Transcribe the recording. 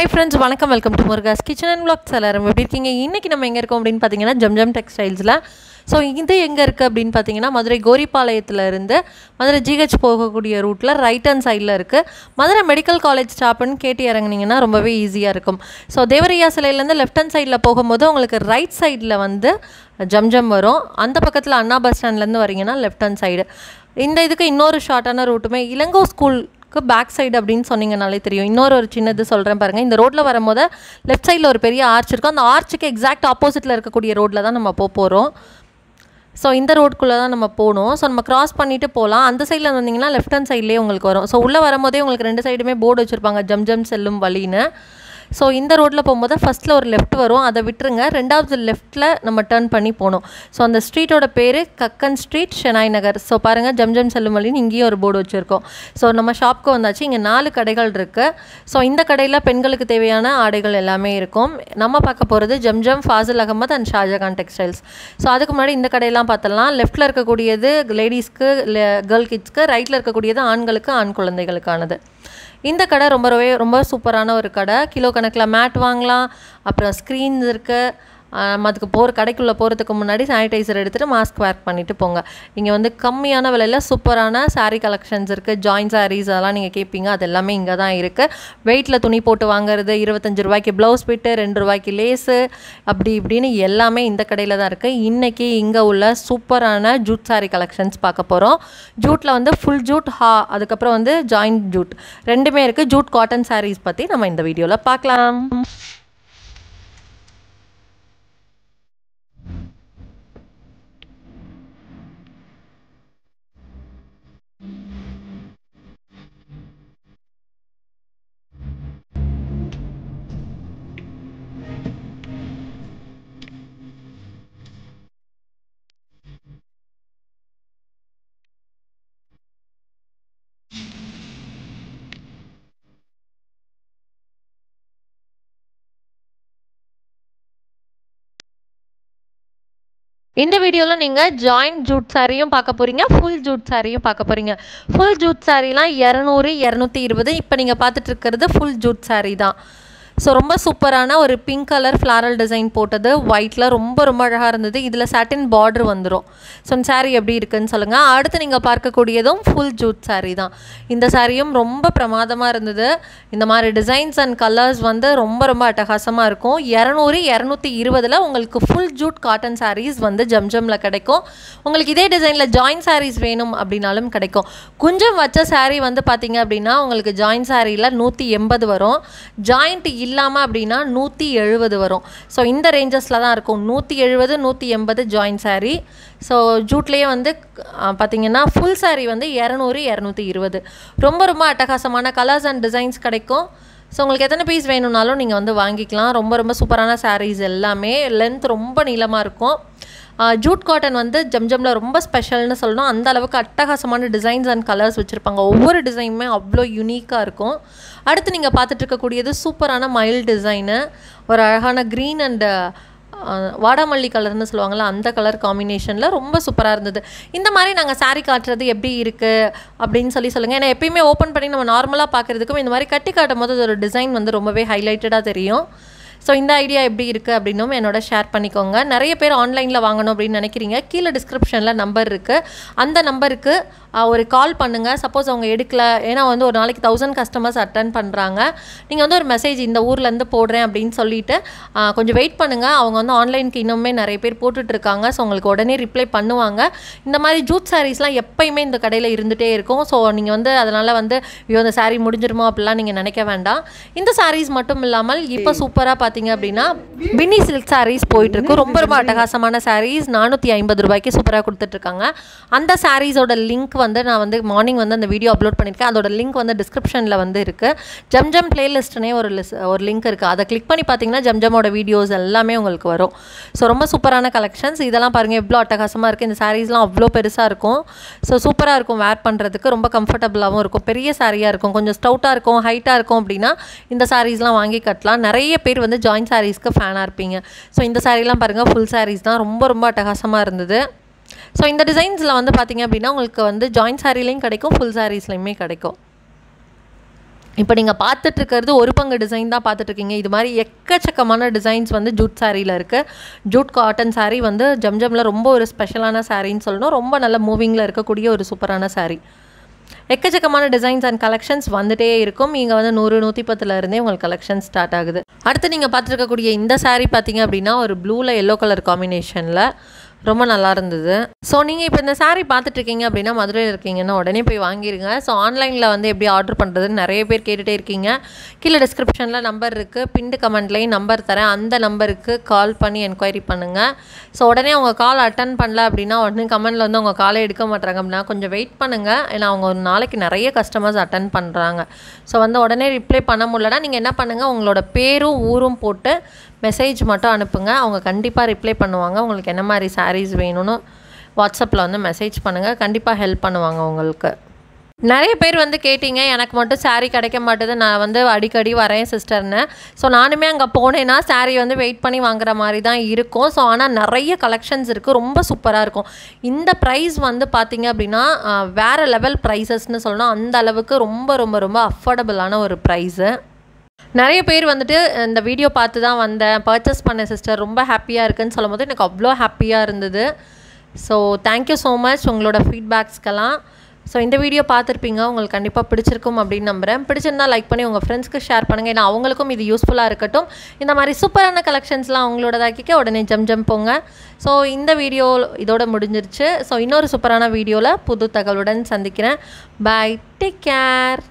Hi friends, வணக்கம். Welcome to Murugas kitchen and vlogs. எல்லாரும் எப்படி இருக்கீங்க? இன்னைக்கு நம்ம எங்க இருக்கோம் அப்படினு பாத்தீங்கன்னா ஜம்ஜம் டெக்ஸ்டைல்ஸ்ல. சோ இது எங்க இருக்கு அப்படினு பாத்தீங்கன்னா மதுரை கோரிப்பாளையத்துல இருந்து மதுரை ஜிஹெச் போகக்கூடிய ரூட்ல ரைட் ஹேண்ட் சைடுல இருக்கு. மதுரை மெடிக்கல் காலேஜ் ஸ்டாப்னு கேட்டி இறங்குனீங்கன்னா ரொம்பவே ஈஸியா இருக்கும். சோ தேவரையா சிலையில இருந்து லெஃப்ட் ஹேண்ட் சைடுல போகும்போது உங்களுக்கு ரைட் சைடுல வந்து ஜம்ஜம் வரும். அந்த பக்கத்துல அண்ணா பஸ் ஸ்டாண்ட்ல இருந்து வரீங்கன்னா லெஃப்ட் ஹேண்ட் சைடு. இந்த இதுக்கு இன்னொரு ஷார்ட்டான ரூட்டுமே இளங்கோ ஸ்கூல் பேக் சைடு அப்படின்னு சொன்னீங்கனாலே தெரியும். இன்னொரு சின்னது சொல்கிறேன் பாருங்கள். இந்த ரோட்டில் வரும்போது லெஃப்ட் சைடில் ஒரு பெரிய ஆர்ச் இருக்கும். அந்த ஆர்ச்சுக்கு எக்ஸாக்ட் ஆப்போசிட்டில் இருக்கக்கூடிய ரோட்டில் தான் நம்ம போகிறோம். ஸோ இந்த ரோடுக்குள்ளே தான் நம்ம போகணும். ஸோ நம்ம கிராஸ் பண்ணிவிட்டு போகலாம். அந்த சைடில் வந்தீங்கன்னா லெஃப்ட் ஹேண்ட் சைட்லேயே உங்களுக்கு வரும். ஸோ உள்ளே வரும்போதே உங்களுக்கு ரெண்டு சைடுமே போர்டு வச்சுருப்பாங்க ஜம்ஜம் செல்லும் வழின்னு. ஸோ இந்த ரோட்டில் போகும்போது ஃபஸ்ட்டில் ஒரு லெஃப்ட் வரும், அதை விட்டுருங்க. ரெண்டாவது லெஃப்ட்டில் நம்ம டர்ன் பண்ணி போகணும். ஸோ அந்த ஸ்ட்ரீட்டோட பேர் கக்கன் ஸ்ட்ரீட், ஷெனாய் நகர். ஸோ பாருங்கள் ஜம்ஜம் செல்லும் வழின்னு இங்கேயும் ஒரு போர்டு வச்சுருக்கோம். ஸோ நம்ம ஷாப்புக்கு வந்தாச்சு. இங்கே 4 கடைகள் இருக்குது. ஸோ இந்த கடையில் பெண்களுக்கு தேவையான ஆடைகள் எல்லாமே இருக்கும். நம்ம பார்க்க போகிறது Zamzam, Fazil Ahmed and Shahjahan textiles. So அதுக்கு முன்னாடி இந்த கடையெல்லாம் பார்த்தலாம். லெஃப்ட்டில் இருக்கக்கூடியது லேடிஸ்க்கு, கேர்ள் கிட்ஸ்க்கு. ரைட்டில் இருக்கக்கூடியது ஆண்களுக்கு, ஆண் குழந்தைகளுக்கானது. இந்த கடை ரொம்ப சூப்பரான ஒரு கடை. கிலோ கணக்கில் மேட் வாங்கலாம். அப்புறம் ஸ்க்ரீன்ஸ் இருக்குது. அதுக்கு கடைக்குள்ளே போகிறதுக்கு முன்னாடி சானிடைசர் எடுத்துகிட்டு மாஸ்க் வேர் பண்ணிவிட்டு போங்க. இங்கே வந்து கம்மியான விலையில் சூப்பரான சாரீ கலெக்ஷன்ஸ் இருக்குது. ஜாயின்ட் சாரீஸ் அதெல்லாம் நீங்கள் கேட்பீங்க, அது எல்லாமே இங்கே தான் இருக்குது. வெயிட்டில் துணி போட்டு வாங்குறது, 25 ரூபாய்க்கு ப்ளவுஸ் பிட்டு, 2 ரூபாய்க்கு லேஸு, அப்படி இப்படின்னு எல்லாமே இந்த கடையில் தான் இருக்குது. இன்றைக்கி இங்கே உள்ள சூப்பரான ஜூட் சாரீ கலெக்ஷன்ஸ் பார்க்க போகிறோம். ஜூட்டில் வந்து ஃபுல் ஜூட், அதுக்கப்புறம் வந்து ஜாயின்ட் ஜூட் ரெண்டுமே இருக்குது. ஜூட் காட்டன் சாரீஸ் பற்றி நம்ம இந்த வீடியோவில் பார்க்கலாம். இந்த வீடியோவில் நீங்கள் ஜாயின்ட் ஜூட் சாரியும் பார்க்க போகிறீங்க, ஃபுல் ஜூட் சாரியும் பார்க்க போகிறீங்க. ஃபுல் ஜூட் சாரீலாம் 200, 220. இப்போ நீங்கள் பார்த்துட்டு இருக்கிறது ஃபுல் ஜூட் சாரீ தான். ஸோ ரொம்ப சூப்பரான ஒரு பிங்க் கலர் ஃப்ளாரல் டிசைன் போட்டது, ஒயிட்டில் ரொம்ப அழகாக இருந்தது. இதில் சாட்டின் பார்டர் வந்துடும். ஸோ இந்த சாரீ எப்படி இருக்குதுன்னு சொல்லுங்கள். அடுத்து நீங்கள் பார்க்கக்கூடியதும் ஃபுல் ஜூட் சாரீ தான். இந்த சாரியும் ரொம்ப பிரமாதமாக இருந்தது. இந்த மாதிரி டிசைன்ஸ் அண்ட் கலர்ஸ் வந்து ரொம்ப அட்டகாசமாக இருக்கும். 200, 220 உங்களுக்கு ஃபுல் ஜூட் காட்டன் சாரீஸ் வந்து ஜம்ஜமில் கிடைக்கும். உங்களுக்கு இதே டிசைனில் ஜாயின்ட் சாரீஸ் வேணும் அப்படின்னாலும் கிடைக்கும். குஞ்சம் வச்ச சாரீ வந்து பார்த்தீங்க அப்படின்னா உங்களுக்கு ஜாயின்ட் சாரியில் 180 வரும். ஜாயிண்ட் இல்லாமல் அப்படின்னா 170 வரும். ஸோ இந்த ரேஞ்சஸில் தான் இருக்கும். 170, 180 ஜாயின்ட் சாரீ. ஸோ ஜூட்லேயே வந்து பார்த்திங்கன்னா ஃபுல் சாரீ வந்து 200, 220. ரொம்ப அட்டகாசமான கலர்ஸ் அண்ட் டிசைன்ஸ் கிடைக்கும். ஸோ உங்களுக்கு எத்தனை பீஸ் வேணும்னாலும் நீங்கள் வந்து வாங்கிக்கலாம். ரொம்ப சூப்பரான சாரீஸ் எல்லாமே. லென்த் ரொம்ப நீளமாக இருக்கும். ஜூட் காட்டன் வந்து ஜம்ஜமில் ரொம்ப ஸ்பெஷல்னு சொல்லணும். அந்த அளவுக்கு அட்டகாசமான டிசைன்ஸ் அண்ட் கலர்ஸ் வச்சுருப்பாங்க. ஒவ்வொரு டிசைனுமே அவ்வளோ யூனிக்காக இருக்கும். அடுத்து நீங்கள் பார்த்துட்டு இருக்கக்கூடியது சூப்பரான மயில் டிசைனு. ஒரு அழகான க்ரீன் அண்டு வாடாமல்லி கலர்னு சொல்லுவாங்கள்ல, அந்த கலர் காம்பினேஷனில் ரொம்ப சூப்பராக இருந்தது. இந்த மாதிரி நாங்கள் சாரீ காட்டுறது எப்படி இருக்குது அப்படின்னு சொல்லுங்கள். ஏன்னா எப்பயுமே ஓப்பன் பண்ணி நம்ம நார்மலாக பார்க்குறதுக்கும் இந்த மாதிரி கட்டி காட்டும் போது ஒரு டிசைன் வந்து ரொம்பவே ஹைலைட்டடாக தெரியும். ஸோ இந்த ஐடியா எப்படி இருக்குது அப்படின்னும் என்னோட ஷேர் பண்ணிக்கோங்க. நிறைய பேர் ஆன்லைனில் வாங்கணும் அப்படின்னு நினைக்கிறீங்க. கீழே டிஸ்கிரிப்ஷனில் நம்பர் இருக்குது. அந்த நம்பருக்கு ஒரு கால் பண்ணுங்கள். சப்போஸ் அவங்க எடுக்கல, ஏன்னா வந்து ஒரு நாளைக்கு 1000 கஸ்டமர்ஸ் அட்டன் பண்ணுறாங்க. நீங்கள் வந்து ஒரு மெசேஜ் இந்த ஊர்லேருந்து போடுறேன் அப்படின்னு சொல்லிவிட்டு கொஞ்சம் வெயிட் பண்ணுங்கள். அவங்க வந்து ஆன்லைனுக்கு இன்னுமே நிறைய பேர் போட்டுட்ருக்காங்க. ஸோ உங்களுக்கு உடனே ரிப்ளை பண்ணுவாங்க. இந்த மாதிரி ஜூட் சாரீஸ்லாம் எப்பயுமே இந்த கடையில் இருந்துகிட்டே இருக்கும். ஸோ நீங்கள் வந்து அதனால் வந்து இந்த சாரீ முடிஞ்சிருமோ அப்படிலாம் நீங்கள் நினைக்க வேண்டாம். இந்த சாரீஸ் மட்டும் இல்லாமல் இப்போ சூப்பராக பார்த்தீங்க அப்படின்னா பின்னி சில்க் சாரீஸ் போயிட்டுருக்கு. ரொம்ப அட்டகாசமான சாரீஸ் 450 ரூபாய்க்கு சூப்பராக கொடுத்துட்ருக்காங்க. அந்த சாரீஸோட லிங்க் வந்து நான் வந்து மார்னிங் வந்து அந்த வீடியோ அப்லோட் பண்ணியிருக்கேன். அதோட லிங்க் வந்து டிஸ்கிரிப்ஷனில் வந்து இருக்குது. ஜம்ஜம் பிளேலிஸ்ட்னே ஒரு லிங்க் இருக்குது. அதை கிளிக் பண்ணி பார்த்தீங்கன்னா ஜம்ஜமோட வீடியோஸ் எல்லாமே உங்களுக்கு வரும். ஸோ ரொம்ப சூப்பரான கலெக்ஷன்ஸ். இதெல்லாம் பாருங்கள் எவ்வளோ அட்டகாசமாக இருக்குது. இந்த சாரீஸ்லாம் அவ்வளோ பெருசாக இருக்கும். ஸோ சூப்பராக இருக்கும் வேர் பண்ணுறதுக்கு. ரொம்ப கம்ஃபர்டபுளாகவும் இருக்கும். பெரிய சாரியாக இருக்கும். கொஞ்சம் ஸ்டவுட்டாக இருக்கும், ஹைட்டாக இருக்கும் அப்படின்னா இந்த சாரீஸ்லாம் வாங்கி கட்டலாம். நிறைய பேர் வந்து ஜாயின்ட் சாரீஸ்க்கு ஃபேனாக இருப்பீங்க. ஸோ இந்த சாரீலாம் பாருங்கள் ஃபுல் சாரீஸ் தான். ரொம்ப அட்டகாசமாக இருந்தது. ஸோ இந்த டிசைன்ஸில் வந்து பார்த்திங்க அப்படின்னா உங்களுக்கு வந்து ஜாயின்ட் சாரீலையும் கிடைக்கும், ஃபுல் சாரீஸ்லையுமே கிடைக்கும். இப்போ நீங்கள் பார்த்துட்ருக்கிறது ஒரு பங்கு டிசைன் தான் பார்த்துட்ருக்கீங்க. இது மாதிரி எக்கச்சக்கமான டிசைன்ஸ் வந்து ஜூட் சாரியில் இருக்குது. ஜூட் காட்டன் சாரீ வந்து ஜம்ஜம்மில் ரொம்ப ஒரு ஸ்பெஷலான சாரின்னு சொல்லணும். ரொம்ப நல்ல மூவிங்கில் இருக்கக்கூடிய ஒரு சூப்பரான சாரீ. எக்கச்சக்கமான டிசைன்ஸ் அண்ட் கலெக்ஷன்ஸ் வந்துட்டே இருக்கும். இங்கே வந்து 100-110 இருந்தே உங்களுக்கு கலெக்ஷன் ஸ்டார்ட் ஆகுது. அடுத்து நீங்கள் பார்த்துருக்கக்கூடிய இந்த சாரீ பார்த்தீங்க அப்படின்னா ஒரு ப்ளூவில் எல்லோ கலர் காம்பினேஷனில் ரொம்ப நல்லா இருந்தது. ஸோ நீங்கள் இப்போ இந்த சாரீ பார்த்துட்ருக்கீங்க அப்படின்னா மதுரையில் இருக்கீங்கன்னா உடனே போய் வாங்கிடுங்க. ஸோ ஆன்லைனில் வந்து எப்படி ஆர்டர் பண்ணுறதுன்னு நிறைய பேர் கேட்டுகிட்டே இருக்கீங்க. கீழே டிஸ்கிரிப்ஷனில் நம்பர் இருக்குது, பின்டு கமெண்ட்லேயும் நம்பர் தரேன். அந்த நம்பருக்கு கால் பண்ணி என்கொயரி பண்ணுங்கள். ஸோ உடனே அவங்க கால் அட்டன் பண்ணல அப்படின்னா உடனே கமெண்ட்டில் வந்து அவங்க காலை எடுக்க மாட்டாங்க அப்படின்னா கொஞ்சம் வெயிட் பண்ணுங்கள். ஏன்னா அவங்க ஒரு நாளைக்கு நிறைய கஸ்டமர்ஸ் அட்டன் பண்ணுறாங்க. ஸோ வந்து உடனே ரிப்ளை பண்ண முடியலன்னா நீங்கள் என்ன பண்ணுங்கள், உங்களோட பேரும் ஊரும் போட்டு மெசேஜ் மட்டும் அனுப்புங்க. அவங்க கண்டிப்பாக ரிப்ளை பண்ணுவாங்க. உங்களுக்கு என்ன மாதிரி சாரீஸ் வேணும்னு வாட்ஸ்அப்பில் வந்து மெசேஜ் பண்ணுங்கள். கண்டிப்பாக ஹெல்ப் பண்ணுவாங்க உங்களுக்கு. நிறைய பேர் வந்து கேட்டிங்க, எனக்கு மட்டும் சாரீ கிடைக்க மாட்டேது, நான் வந்து அடிக்கடி வரேன் சிஸ்டர்னு. ஸோ நானுமே அங்கே போனேன்னா சாரீ வந்து வெயிட் பண்ணி வாங்குற மாதிரி தான் இருக்கும். ஸோ ஆனால் நிறைய கலெக்ஷன்ஸ் இருக்குது, ரொம்ப சூப்பராக இருக்கும். இந்த ப்ரைஸ் வந்து பார்த்திங்க அப்படின்னா வேறு லெவல் ப்ரைஸஸ்ன்னு சொல்லணும். அந்த அளவுக்கு ரொம்ப ரொம்ப ரொம்ப அஃபோர்டபுளான ஒரு ப்ரைஸு. நிறைய பேர் வந்துட்டு இந்த வீடியோ பார்த்து தான் வந்தேன், பர்ச்சேஸ் பண்ண சிஸ்டர், ரொம்ப ஹாப்பியாக இருக்குன்னு சொல்லும் போது எனக்கு அவ்வளோ ஹாப்பியாக இருந்தது. ஸோ தேங்க்யூ ஸோ மச் உங்களோட ஃபீட்பேக்ஸ்க்கெல்லாம். ஸோ இந்த வீடியோ பார்த்துருப்பீங்க, உங்களுக்கு கண்டிப்பாக பிடிச்சிருக்கும் அப்படின்னு நம்புகிறேன். பிடிச்சிருந்தா லைக் பண்ணி உங்கள் ஃப்ரெண்ட்ஸ்க்கு ஷேர் பண்ணுங்கள். ஏன்னா அவங்களுக்கும் இது யூஸ்ஃபுல்லாக இருக்கட்டும். இந்த மாதிரி சூப்பரான கலெக்ஷன்ஸ்லாம் அவங்களோடதாக்கிக்க உடனே ஜம் போங்க. ஸோ இந்த வீடியோ இதோட முடிஞ்சிருச்சு. ஸோ இன்னொரு சூப்பரான வீடியோவில் புது தகவலுடன் சந்திக்கிறேன். பாய், டேக் கேர்.